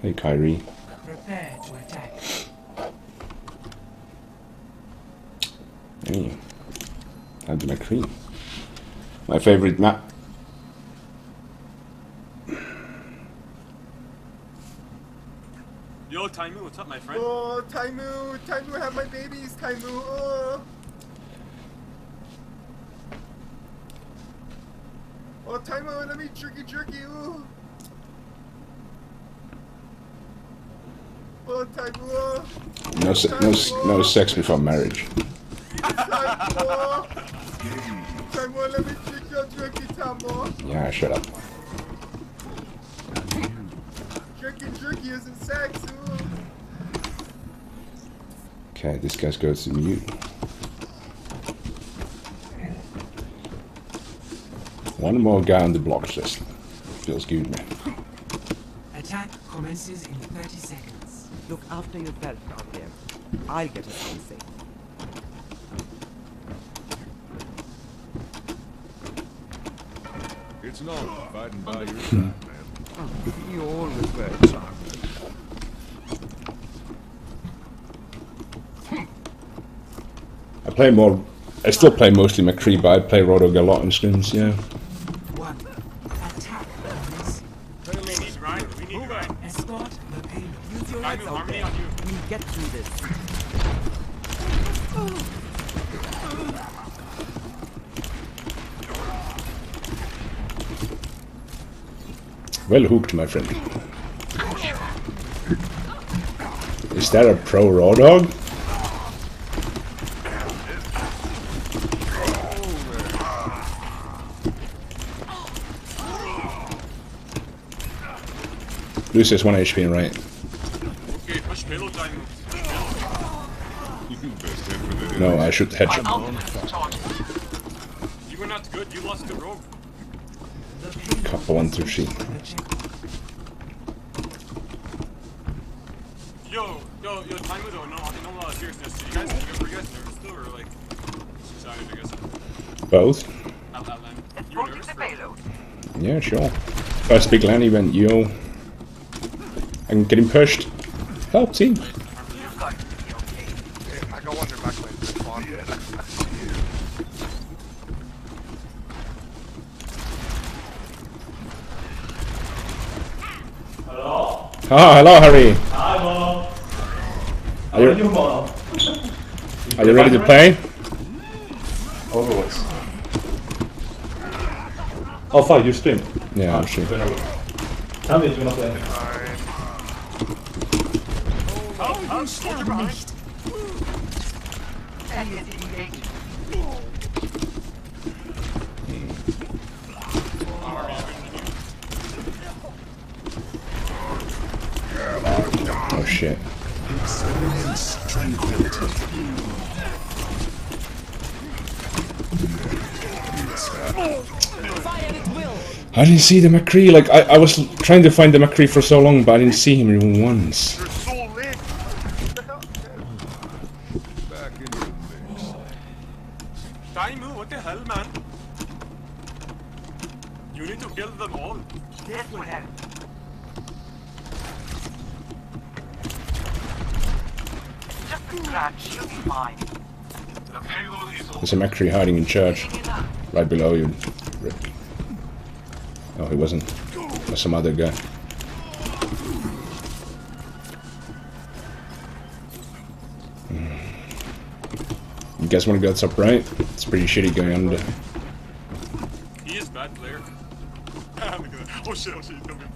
Hey, Kyrie. Prepare to attack. Hey. And the Mccree. My favorite map. Yo, Taimou, what's up, my friend? Oh, Taimou! Taimou, have my babies, Taimou! Oh! Oh, Taimou, let me jerky! Ooh! Oh, Taimou! Oh. No sex before marriage. Taimou! Taimou, let me jerky, Taimou! Yeah, shut up. Jerky isn't sex! Ooh. Okay, this guy goes to mute. One more guy on the blocks list. Feels good, man. Attack commences in 30 seconds. Look after yourself down there. I'll get us home safe. It's not fighting by your side, man. Oh, you always were charming. I still play mostly Mccree, but I play Roto a lot in scrims, yeah. One. Attack commence. We need Ryan. We need Ryan. Escort the payload. Use your heads Taimou, out harmony there. on you. We'll get through this. Well hooked, my friend. Is that a pro raw dog? Blue says 1 HP and right. Okay, push payload, Taimou. You best head for the No, I should headshot. You were not good. You lost the rogue. Couple 1 through sheet. Yo, Taimou though, no, seriousness. You guys nervous still, or like, excited, I guess? Both? Outland. You were nervous for it? Yeah, sure. First big land event, yo. I'm getting pushed. Help, team. I go under back lane. Spawn. Hello. Ah, hello, Harry. Hi, Mom. Are you, You, Mom. are you ready to play? Overwatch. Oh, fuck, you stream. Yeah, I'm sure. Tell me if you're not playing. Soldier behind. Oh shit. I didn't see the Mccree, like I was trying to find the Mccree for so long, but I didn't see him even once. You're so lit! What the hell? back into the mix. Taimou, what the hell, man? You need to kill them all. This will help. Just a scratch, you'll be fine. The payload is There's a Mccree hiding in church, right below you. Rip. Oh, he wasn't. It was some other guy. You guys want to go top right? It's pretty shitty going under. He is bad player. Look at that. Oh shit, he's coming.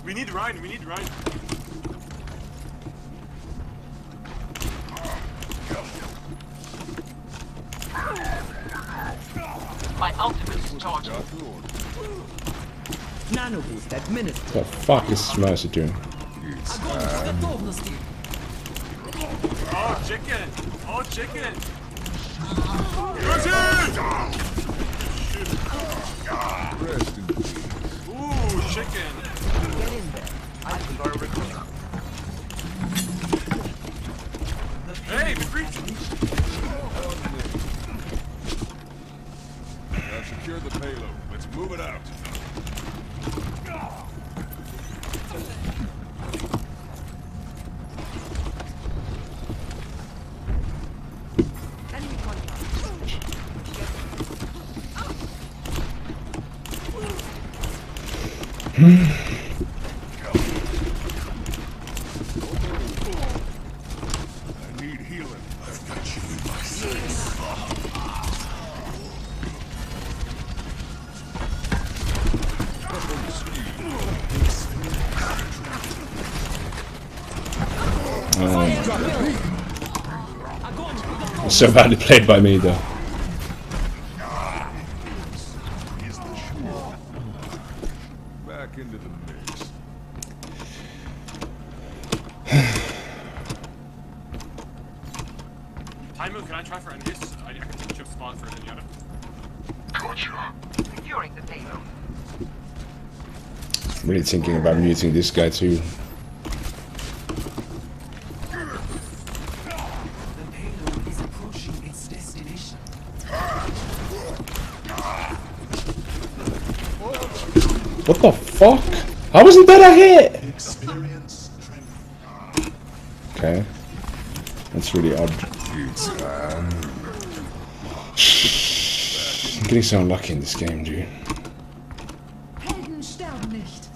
We need Ryan, My ultimate is charged. Nano boost administered. What the fuck is Mercy doing? Oh, chicken! Oh, chicken! Rest in peace. Ooh, chicken! Get in there. Hey, Mccree! Now secure the payload. Let's move it out. Enemy contact. I need healing. I've got you in my sights. So badly played by me, though. Back into the mix. Taimou, can I try for EnVyUs? I can chip spawn for Zenyatta. Gotcha. Securing the payload. I'm really thinking about muting this guy too. The payload is approaching its destination. What the fuck? How wasn't that a hit? Experience strength. Okay. That's really odd. I'm getting so unlucky in this game, dude. Helden sterben nicht.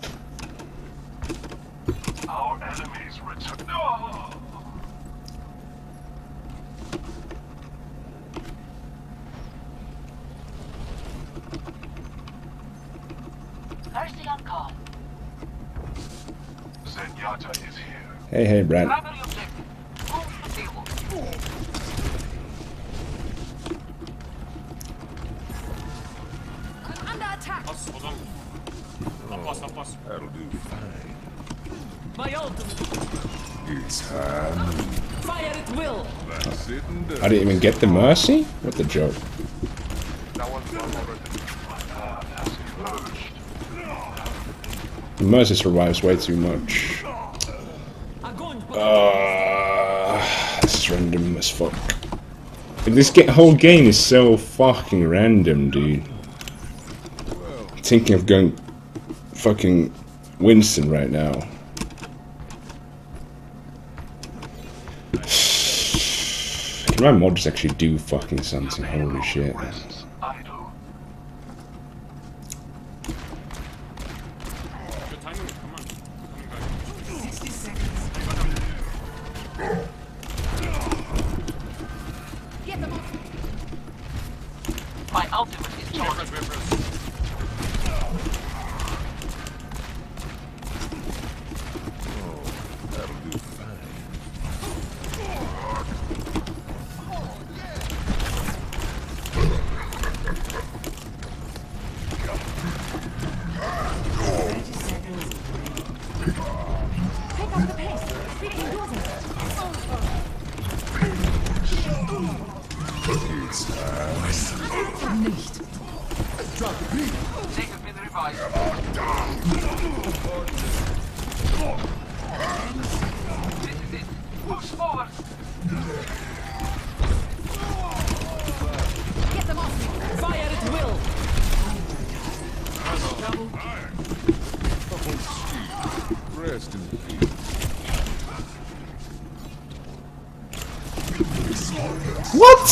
Our enemies return. No! Mercy on call. Zenyatta is here. Hey, Brad. Primary objective. Move the payload. Under attack. Pass, hold on. Up pass. That'll do fine. My ultimate. It's time. Fire at will. That's it and done. I didn't even get the mercy? What the joke? That one's one already. My path has emerged. The mercy survives way too much. This is random as fuck. This whole game is so fucking random, dude. Thinking of going fucking Winston right now. Can my mods actually do fucking something? Holy shit. Idle. Good Taimou, come on. Coming back. 60 seconds. Get them off. My ultimate is Wait charged. for us, wait for us. That'll do fine. Pick up the pace. Wir gehen durch. Nicht. They have been revived. This is it. Push forward. Get them off. Fire at will. Rest in peace. What?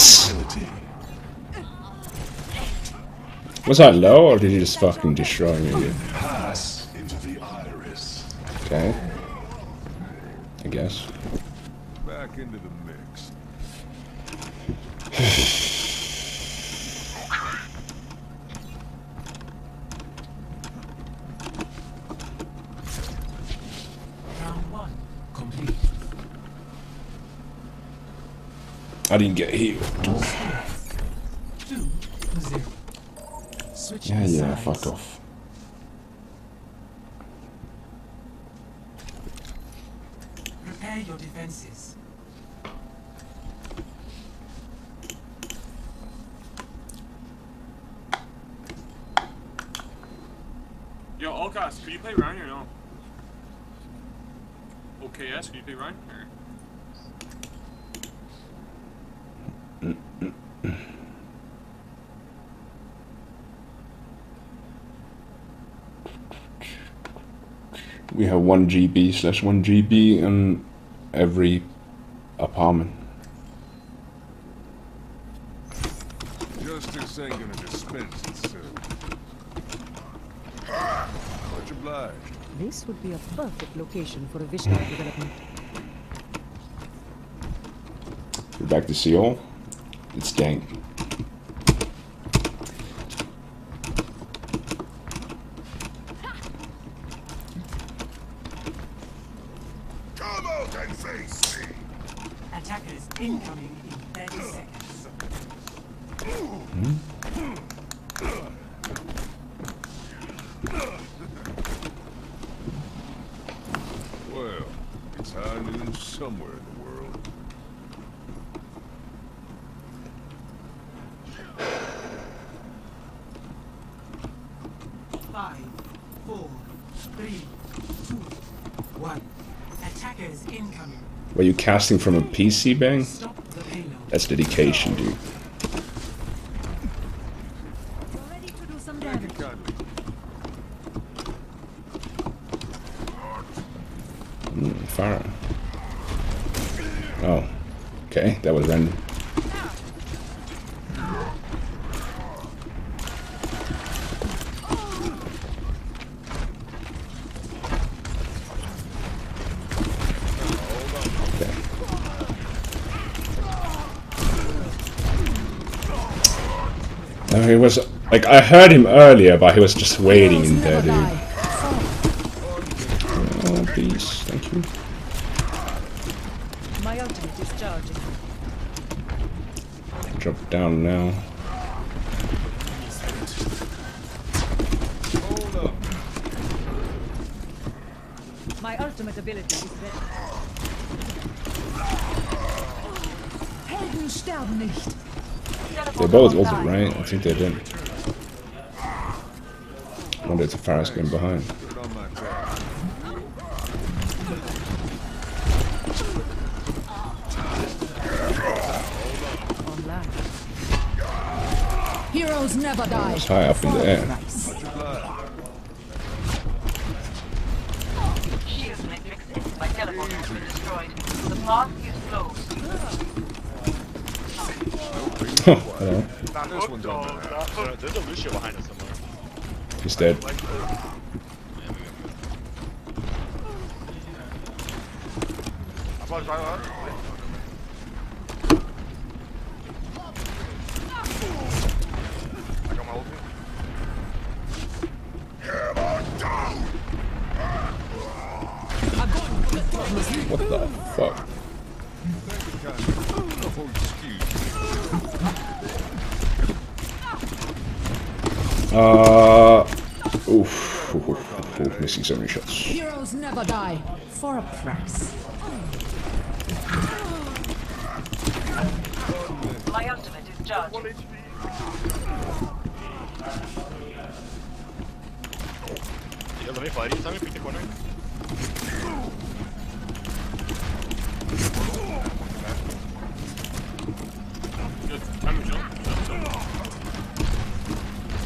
Was that low, or did you just fucking destroy me? Pass into the iris. Okay. I guess. Back into the mix. Round 1 complete. I didn't get healed. 2-0. Switching Yeah, sides. fuck off. Prepare your defenses. Yo, Allcast, could you play Ryan or no? OKS, could you play Ryan? Or? We have 1 GB/1 GB in every apartment. Justice ain't gonna dispense itself. Much obliged. This would be a perfect location for a Vishnu development. We're back to Seoul. It's dank. Come out and face me. Attackers incoming in 30 seconds. Well, it's high noon somewhere in the world. Five, 4, 3, 2, 1. Attackers incoming. Were you casting from a PC, Bang? Stop the payload. That's dedication, dude. You're ready to do some damage. Kindly. Fire. Oh. Okay, that was random. Okay. No, he was like, I heard him earlier, but he was just waiting in there, dude. Oh, please, thank you. My ultimate is charging. Drop down now. Hold up. My ultimate ability is ready. Helden sterben nicht. They both ulted, right? I think they didn't. I wonder if the fire's going behind. Put it on my tab. Online. Heroes never die. It's high up in the air. Shield matrix is my teleport has been destroyed. The path is closed. Hello. This one's on my house. There's a Lucio behind us somewhere. He's dead. I got my ulti. What the fuck? Oh, excuse me. Oof. Missing so many shots. Heroes never die. For a price. My ultimate is charging. Yeah, let me fight you. Tell me to pick the corner. Good. Time to jump.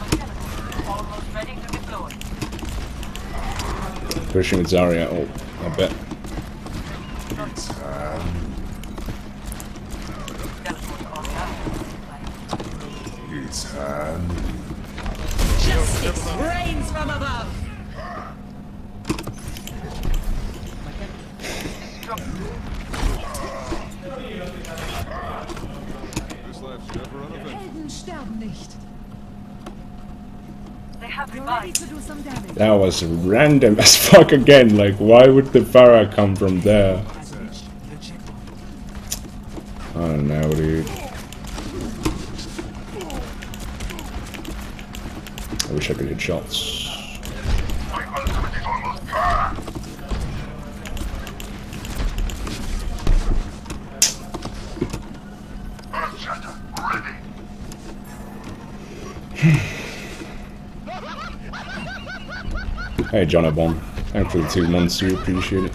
My teleport is almost ready to deploy. Pushing with Zarya. Oh, I bet. Teleport online. It's high. Justice reigns from above. This life's never uneventful. Helden sterben nicht. They have You're ready revived. to do some damage. That was random as fuck again. Like, why would the Farah come from there? Has reached the checkpoint. I don't know, dude. I wish I could hit shots. Hey, John Bon. Thanks for the 2 months, we appreciate it.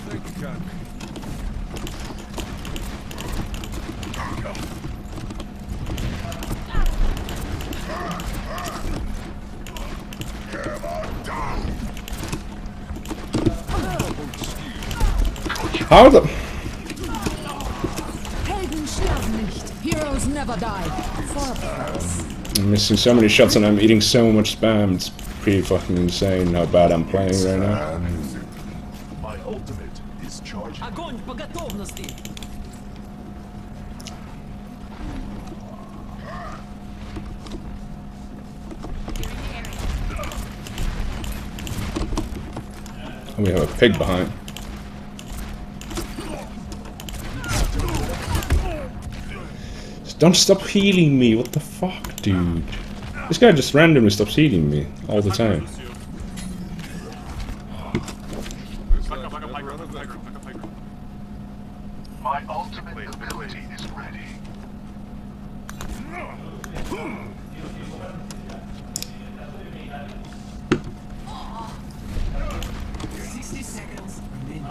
Thank you kindly. How the... Helden sterben nicht. Heroes never die. I'm missing so many shots and I'm eating so much spam. It's pretty fucking insane how bad I'm playing right now. My ultimate is charging. Огонь по готовности! And we have a pig behind. Don't stop healing me, what the fuck, dude? This guy just randomly stops healing me all the time. Back up, Piker. My ultimate ability is ready. 60 seconds remaining.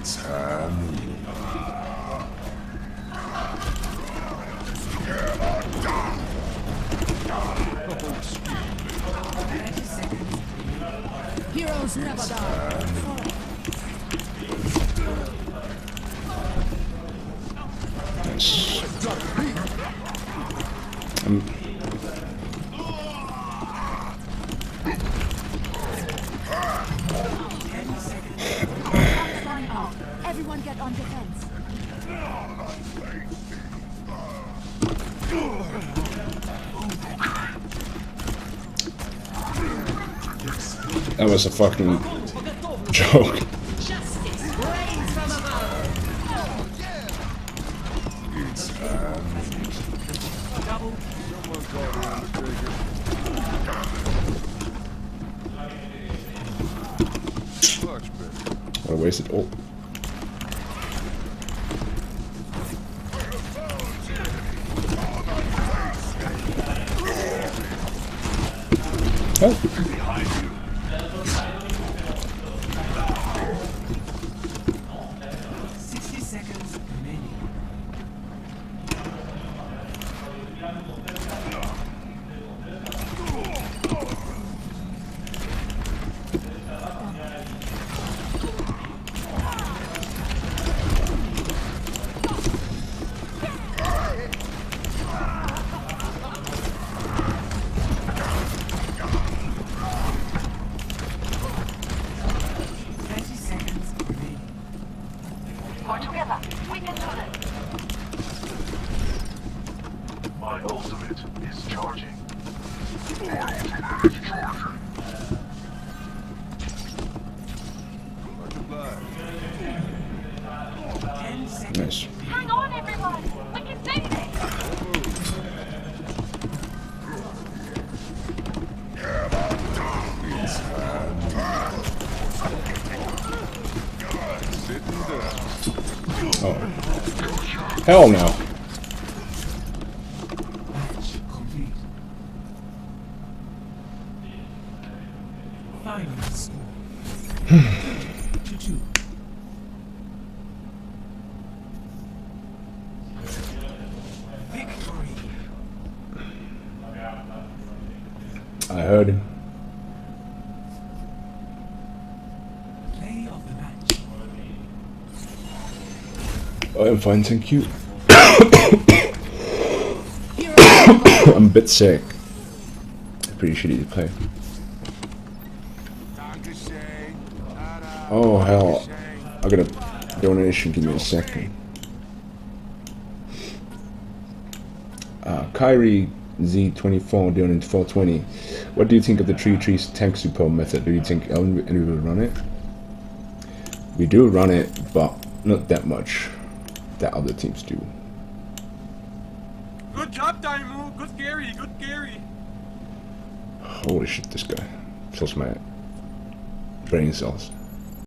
It's time. Heroes never die. Nice. Everyone get on defense. That was a fucking joke. Justice reigns from above! Double. What a wasted ult. Oh. 60 seconds remaining. We're together. We can do this. My ultimate is charging. Nice. Hang on, everyone. We can do this. Oh. Hell no. Match complete. Final score. 2-2. Victory. I heard him. Play of the match. I'm fine, thank you. I'm a bit sick. Pretty shitty to play. Oh hell. I got a donation, give me a second. Kyrie Z24 donated 420. What do you think of the tree tank super method? Do you think anyone will run it? We do run it, but not that much that other teams do. Good job, Taimou. Good carry. Good carry. Holy shit, this guy fills my brain cells.